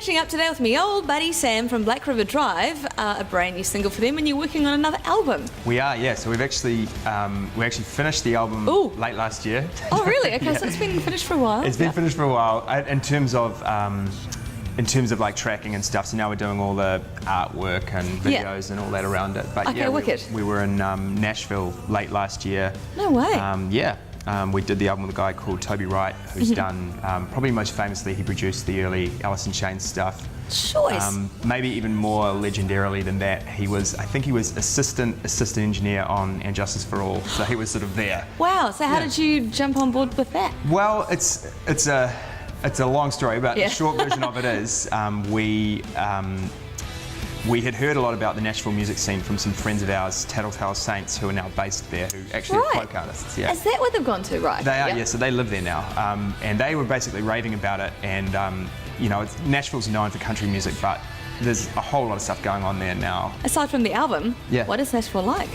catching up today with me old buddy Sam from Black River Drive, a brand new single for them, and you're working on another album. We are, yeah. So we actually finished the album late last year. Oh, really? Okay, Yeah. so it's been finished for a while. It's been finished for a while in terms of like tracking and stuff. So now we're doing all the artwork and videos and all that around it. But Okay, yeah, wicked. we were in Nashville late last year. No way. We did the album with a guy called Toby Wright, who's done, probably most famously, he produced the early Alice in Chains stuff. Choice. Maybe even more legendarily than that, I think he was assistant engineer on And Justice for All, so he was sort of there. Wow, so how did you jump on board with that? Well, it's a long story, but the short version of it is we had heard a lot about the Nashville music scene from some friends of ours, Tattletale Saints, who are now based there, who actually are folk artists. Yeah. Is that what they've gone to, right? They are, yeah, so they live there now. And they were basically raving about it, and Nashville's known for country music, but there's a whole lot of stuff going on there now. Aside from the album, what is Nashville like?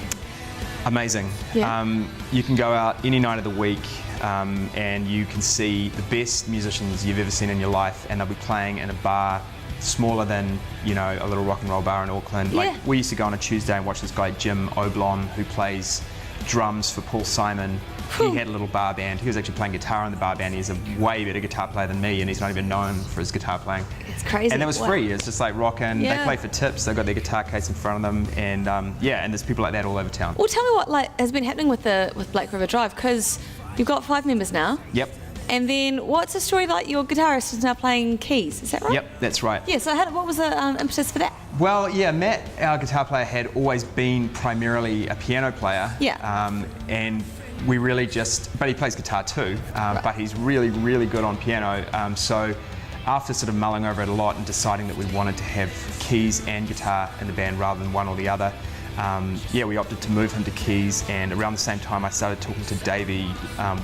Amazing. Yeah. You can go out any night of the week and you can see the best musicians you've ever seen in your life, and they'll be playing in a bar smaller than, a little rock and roll bar in Auckland. Like, we used to go on a Tuesday and watch this guy, Jim Oblon, who plays drums for Paul Simon. He had a little bar band. He was actually playing guitar in the bar band. He's a way better guitar player than me, and he's not even known for his guitar playing. It's crazy. And it was free. It's just like rocking. Yeah. They play for tips. They've got their guitar case in front of them, and and there's people like that all over town. Well, tell me what has been happening with Black River Drive, because you've got 5 members now. Yep. And then what's the story like your guitarist is now playing keys, is that right? Yep, that's right. Yeah, so what was the impetus for that? Well, yeah, Matt, our guitar player, had always been primarily a piano player. Yeah. And we really but he plays guitar too, but he's really, really good on piano. So after sort of mulling over it a lot and deciding that we wanted to have keys and guitar in the band rather than one or the other, we opted to move him to keys, and around the same time I started talking to Davey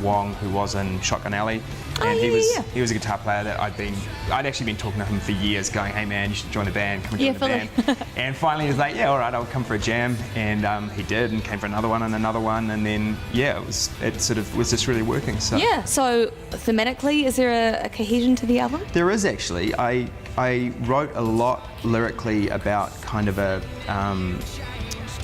Wong, who was in Shotgun Alley, and he was a guitar player that I'd actually been talking to him for years, going, hey man, you should join the band, come and join the band. And finally he was like, yeah, all right, I'll come for a jam, and he did, and came for another one, and then it sort of was just really working. So so thematically, is there a cohesion to the album? There is actually. I wrote a lot lyrically about kind of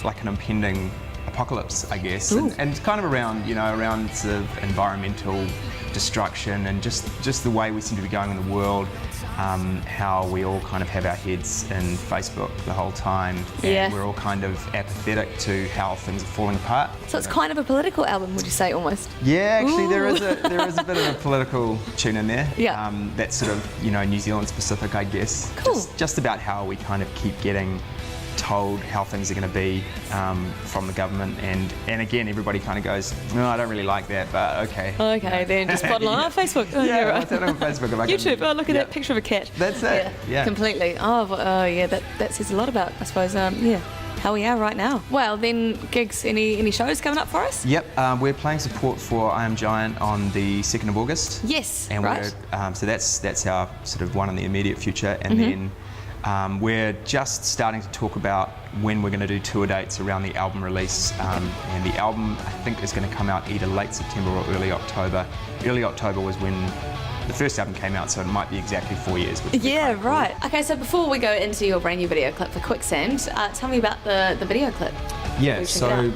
like an impending apocalypse, I guess, and kind of around sort of environmental destruction and just the way we seem to be going in the world, how we all kind of have our heads in Facebook the whole time, and we're all kind of apathetic to how things are falling apart. So it's kind of a political album, would you say, almost? Yeah, actually there is a bit of a political tune in there. Yeah. That's sort of New Zealand specific, I guess. Cool. Just about how we kind of keep getting told how things are going to be from the government, and again everybody kind of goes, no, I don't really like that, but okay. Okay, then just put it on Facebook. Oh, yeah, right. I'll put it on Facebook. YouTube, look at that picture of a cat. That's it. Yeah. Completely. That says a lot about, I suppose, how we are right now. Well, then gigs, any shows coming up for us? Yep, we're playing support for I Am Giant on the 2nd of August. Yes, and right. So that's our sort of one in the immediate future, and then we're just starting to talk about when we're going to do tour dates around the album release, and the album I think is going to come out either late September or early October. Early October was when the first album came out, so it might be exactly 4 years. Yeah, right. Okay, so before we go into your brand new video clip for Quicksand, tell me about the video clip. Yeah, so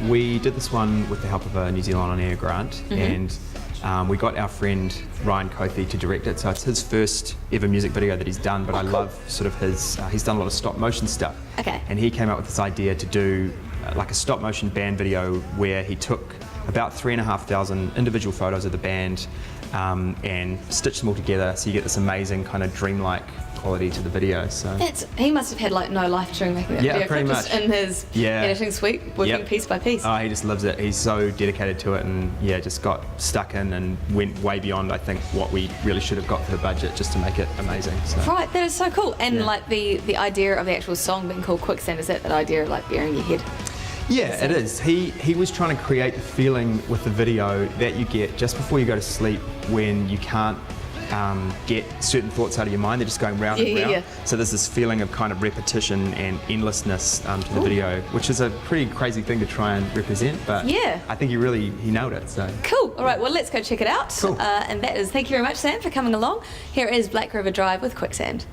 we did this one with the help of a New Zealand On Air grant, and we got our friend Ryan Kofi to direct it, so it's his first ever music video that he's done, but I love sort of he's done a lot of stop motion stuff. Okay. And he came up with this idea to do like a stop motion band video where he took about 3,500 individual photos of the band and stitched them all together, so you get this amazing kind of dreamlike quality to the video. So he must have had like no life during making that video. Pretty much. Just in his editing suite, working piece by piece. Oh, he just loves it. He's so dedicated to it, and just got stuck in and went way beyond, I think, what we really should have got for the budget just to make it amazing. So. Right, that is so cool. And like the idea of the actual song being called Quicksand, is that idea of like burying your head? Yeah, it is. He was trying to create the feeling with the video that you get just before you go to sleep when you can't get certain thoughts out of your mind. They're just going round and round. So there's this feeling of kind of repetition and endlessness to the video, which is a pretty crazy thing to try and represent, but I think he nailed it. So cool. All right, well, let's go check it out. Cool. And that is, thank you very much, Sam, for coming along. Here is Black River Drive with Quicksand.